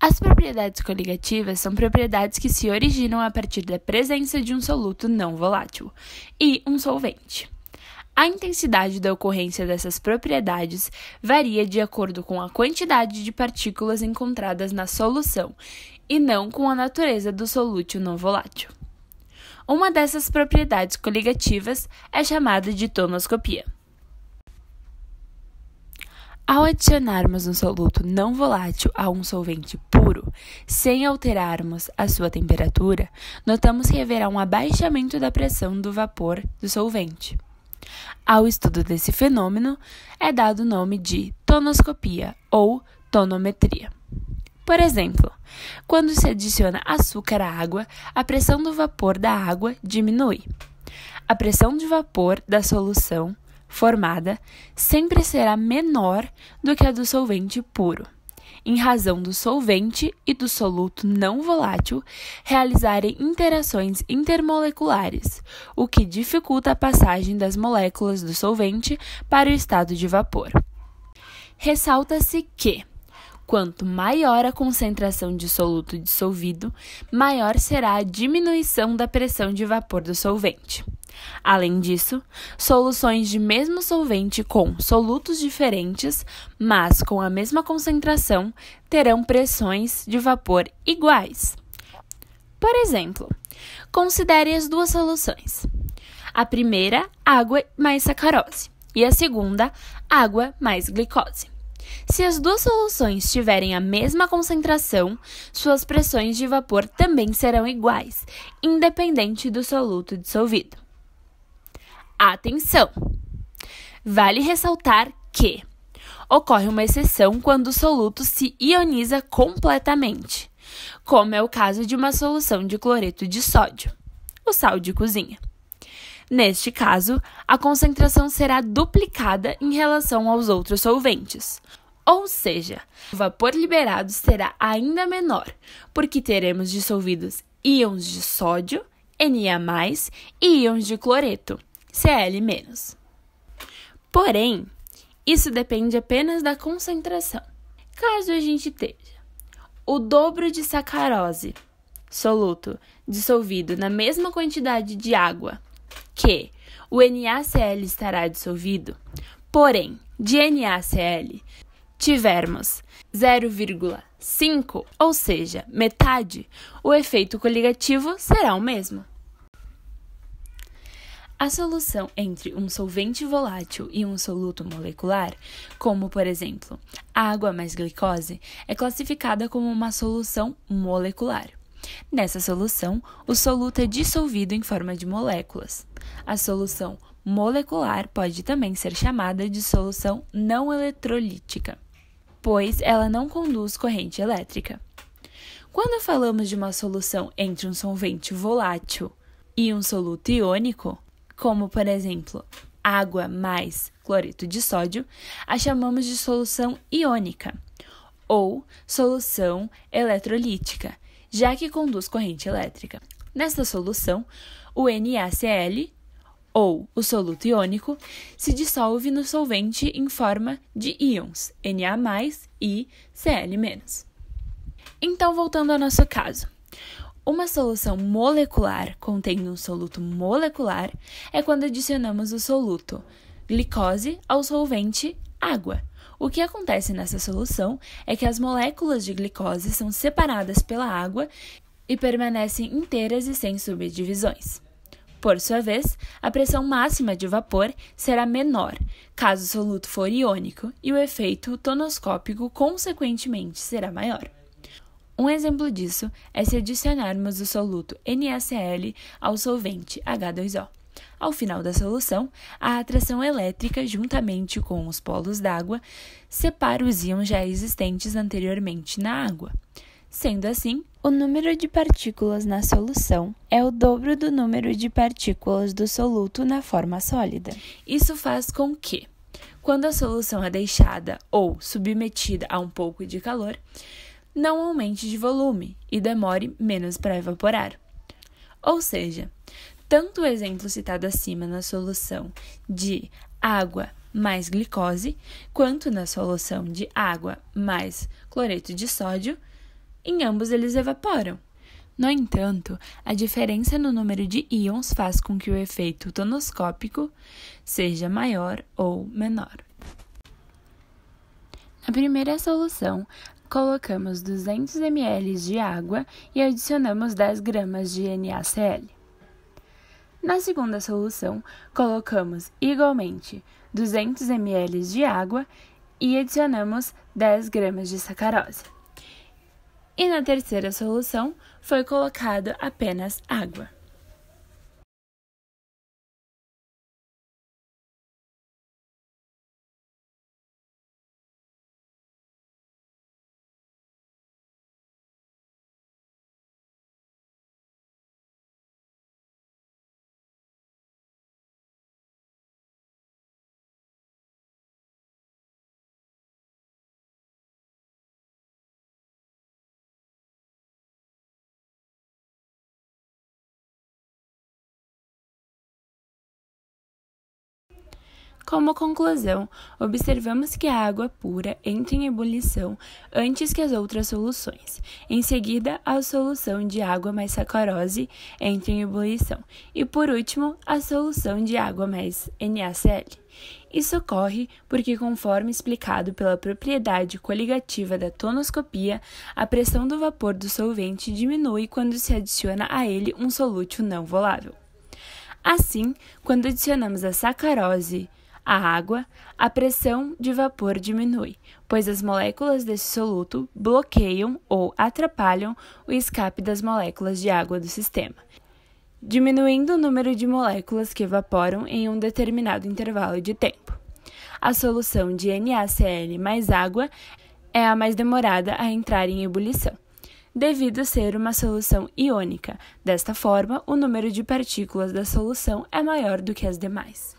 As propriedades coligativas são propriedades que se originam a partir da presença de um soluto não volátil e um solvente. A intensidade da ocorrência dessas propriedades varia de acordo com a quantidade de partículas encontradas na solução e não com a natureza do solútil não volátil. Uma dessas propriedades coligativas é chamada de tonoscopia. Ao adicionarmos um soluto não volátil a um solvente puro, sem alterarmos a sua temperatura, notamos que haverá um abaixamento da pressão do vapor do solvente. Ao estudo desse fenômeno, é dado o nome de tonoscopia ou tonometria. Por exemplo, quando se adiciona açúcar à água, a pressão do vapor da água diminui. A pressão de vapor da solução formada sempre será menor do que a do solvente puro, em razão do solvente e do soluto não volátil realizarem interações intermoleculares, o que dificulta a passagem das moléculas do solvente para o estado de vapor. Ressalta-se que, quanto maior a concentração de soluto dissolvido, maior será a diminuição da pressão de vapor do solvente. Além disso, soluções de mesmo solvente com solutos diferentes, mas com a mesma concentração, terão pressões de vapor iguais. Por exemplo, considere as duas soluções. A primeira, água mais sacarose, e a segunda, água mais glicose. Se as duas soluções tiverem a mesma concentração, suas pressões de vapor também serão iguais, independente do soluto dissolvido. Atenção! Vale ressaltar que ocorre uma exceção quando o soluto se ioniza completamente, como é o caso de uma solução de cloreto de sódio, o sal de cozinha. Neste caso, a concentração será duplicada em relação aos outros solventes, ou seja, o vapor liberado será ainda menor, porque teremos dissolvidos íons de sódio, Na+, e íons de cloreto, Cl-. Porém, isso depende apenas da concentração. Caso a gente tenha o dobro de sacarose, soluto dissolvido na mesma quantidade de água que o NaCl estará dissolvido, porém, de NaCl tivermos 0,5, ou seja, metade, o efeito coligativo será o mesmo. A solução entre um solvente volátil e um soluto molecular, como, por exemplo, água mais glicose, é classificada como uma solução molecular. Nessa solução, o soluto é dissolvido em forma de moléculas. A solução molecular pode também ser chamada de solução não eletrolítica, pois ela não conduz corrente elétrica. Quando falamos de uma solução entre um solvente volátil e um soluto iônico, como, por exemplo, água mais cloreto de sódio, a chamamos de solução iônica ou solução eletrolítica, já que conduz corrente elétrica. Nesta solução, o NaCl, ou o soluto iônico, se dissolve no solvente em forma de íons, Na+, e Cl-. Então, voltando ao nosso caso. Uma solução molecular contendo um soluto molecular é quando adicionamos o soluto glicose ao solvente água. O que acontece nessa solução é que as moléculas de glicose são separadas pela água e permanecem inteiras e sem subdivisões. Por sua vez, a pressão máxima de vapor será menor, caso o soluto for iônico, e o efeito tonoscópico, consequentemente, será maior. Um exemplo disso é se adicionarmos o soluto NaCl ao solvente H2O. Ao final da solução, a atração elétrica, juntamente com os polos d'água, separa os íons já existentes anteriormente na água. Sendo assim, o número de partículas na solução é o dobro do número de partículas do soluto na forma sólida. Isso faz com que, quando a solução é deixada ou submetida a um pouco de calor, não aumente de volume e demore menos para evaporar. Ou seja, tanto o exemplo citado acima na solução de água mais glicose, quanto na solução de água mais cloreto de sódio, Em ambos eles evaporam. No entanto, a diferença no número de íons faz com que o efeito tonoscópico seja maior ou menor. Na primeira solução, colocamos 200 ml de água e adicionamos 10 gramas de NaCl. Na segunda solução, colocamos igualmente 200 ml de água e adicionamos 10 gramas de sacarose. E na terceira solução, foi colocado apenas água. Como conclusão, observamos que a água pura entra em ebulição antes que as outras soluções. Em seguida, a solução de água mais sacarose entra em ebulição. E, por último, a solução de água mais NaCl. Isso ocorre porque, conforme explicado pela propriedade coligativa da tonoscopia, a pressão do vapor do solvente diminui quando se adiciona a ele um solútil não volável. Assim, quando adicionamos a sacarose à água, a pressão de vapor diminui, pois as moléculas desse soluto bloqueiam ou atrapalham o escape das moléculas de água do sistema, diminuindo o número de moléculas que evaporam em um determinado intervalo de tempo. A solução de NaCl mais água é a mais demorada a entrar em ebulição, devido a ser uma solução iônica. Desta forma, o número de partículas da solução é maior do que as demais.